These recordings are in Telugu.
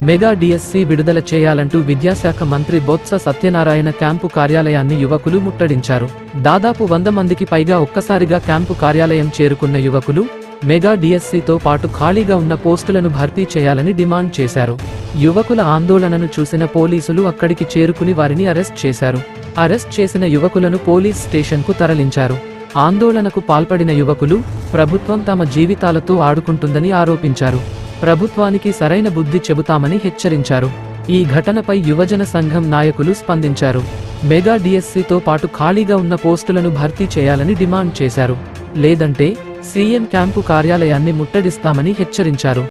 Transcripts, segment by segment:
మెగా డిఎస్సి విడుదల చేయాలంటూ విద్యాశాఖ మంత్రి బొత్స సత్యనారాయణ క్యాంపు కార్యాలయాన్ని యువకులు ముట్టడించారు. దాదాపు 100 మందికి పైగా ఒక్కసారిగా క్యాంపు కార్యాలయం చేరుకున్న యువకులు మెగా డిఎస్సితో పాటు ఖాళీగా ఉన్న పోస్టులను భర్తీ చేయాలని డిమాండ్ చేశారు. యువకుల ఆందోళనను చూసిన పోలీసులు అక్కడికి చేరుకుని వారిని అరెస్ట్ చేశారు. అరెస్ట్ చేసిన యువకులను పోలీస్ స్టేషన్కు తరలించారు. ఆందోళనకు పాల్పడిన యువకులు ప్రభుత్వం తమ జీవితాలతో ఆడుకుంటుందని ఆరోపించారు. ప్రభుత్వానికి సరైన బుద్ధి చెబుతామని హెచ్చరించారు. ఈ ఘటనపై యువజన సంఘం నాయకులు స్పందించారు. మెగా డిఎస్సితో పాటు ఖాళీగా ఉన్న పోస్టులను భర్తీ చేయాలని డిమాండ్ చేశారు. లేదంటే సీఎం క్యాంపు కార్యాలయాన్ని ముట్టడిస్తామని హెచ్చరించారు.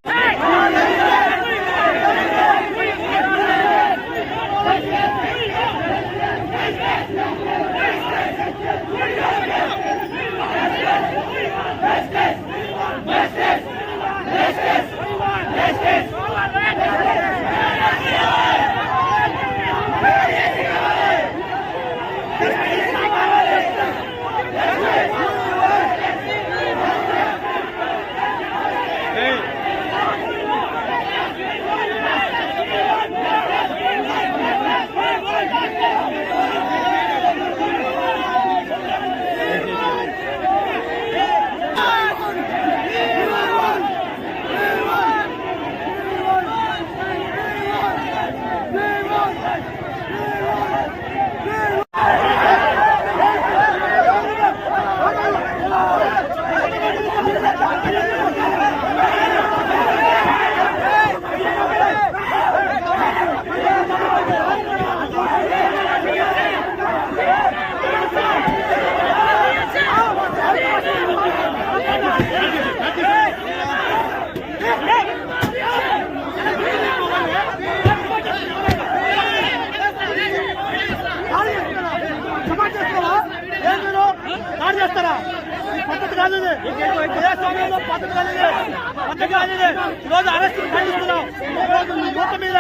ఈరోజు అరెస్ట్ ఖండిస్తున్నాం. మొత్తం మీద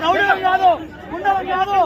రౌడీలం కాదు, గుండెలం కాదు.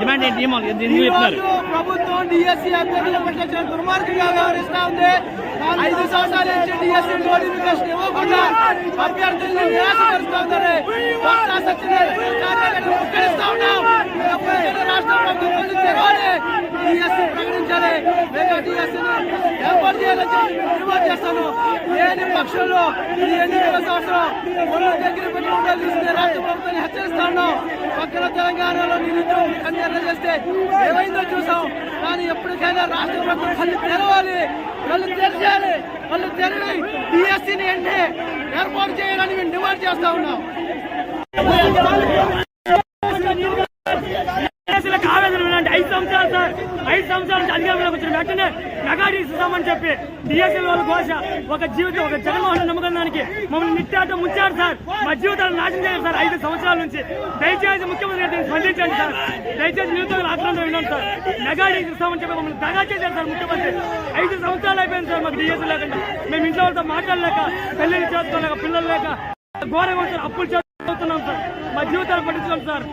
డిమాండ్ ఏంటి? చెప్తున్నారు ప్రభుత్వం డిఎస్సీ అభ్యర్థుల పట్ల చాలా దుర్మార్గంగా వ్యవహరిస్తా ఉంది. 5 సంవత్సరాల నుంచి డిఎస్సీ నోటిఫికేషన్ ఇవ్వకుండా అభ్యర్థులను నిరాశపరుస్తూ ఉన్నారు. రాష్ట్ర ప్రభుత్వం తెరవాలి, డిఎస్సీ ప్రకటించాలి, మెగా డిఎస్సీని ఏర్పాటు చేయాలని డిమాండ్ చేస్తాను. లేని పక్షంలో ఈ ఎన్నికల సంవత్సరం ఒళ్ళు దగ్గర పెట్టి ఉండాలి తీసుకునే రాష్ట్ర ప్రభుత్వాన్ని హెచ్చరిస్తా ఉన్నాం. పక్కన తెలంగాణలో నిరుద్యోగులు కన్యర్లు చేస్తే ఏమైందో చూసాం. కానీ ఎప్పటికైనా రాష్ట్ర ప్రభుత్వం కళ్ళు తెరవాలి, కళ్ళు తెరచాలి. కళ్ళు తెరవి డిఎస్సీని వెంటనే ఏర్పాటు చేయాలని మేము డిమాండ్ చేస్తా ఉన్నాం. ఆవేదన వినండి. 5 సంవత్సరాలు సార్, 5 సంవత్సరాల నుంచి అధికారంలోకి వచ్చిన వెంటనే మెగా ఇస్తామని చెప్పి డిఎస్సీ వాళ్ళ ఘోష ఒక జీవితం, ఒక జగన్మోహన్ నమ్మకం దానికి మమ్మల్ని నిట్టాటం ముంచారు సార్. మా జీవితాలను నాశనం చేయాలి సార్ 5 సంవత్సరాల నుంచి. దయచేసి ముఖ్యమంత్రి స్పందించండి సార్. దయచేసి నిరుద్యోగుల ఆక్రందం వినండి సార్. మెగా ఇస్తామని చెప్పి మమ్మల్ని దగా చేశారు సార్ ముఖ్యమంత్రి. 5 సంవత్సరాలు అయిపోయింది సార్ మాకు డిఎస్సీ లేకుండా. మేము ఇంట్లో వాళ్ళతో మాట్లాడలేక, పెళ్లిళ్ళు చేసుకోలేక, పిల్లలు లేక ఘోరంగా సార్, అప్పులు చేస్తున్నాం సార్, మా జీవితాలు పట్టించుకోండి సార్.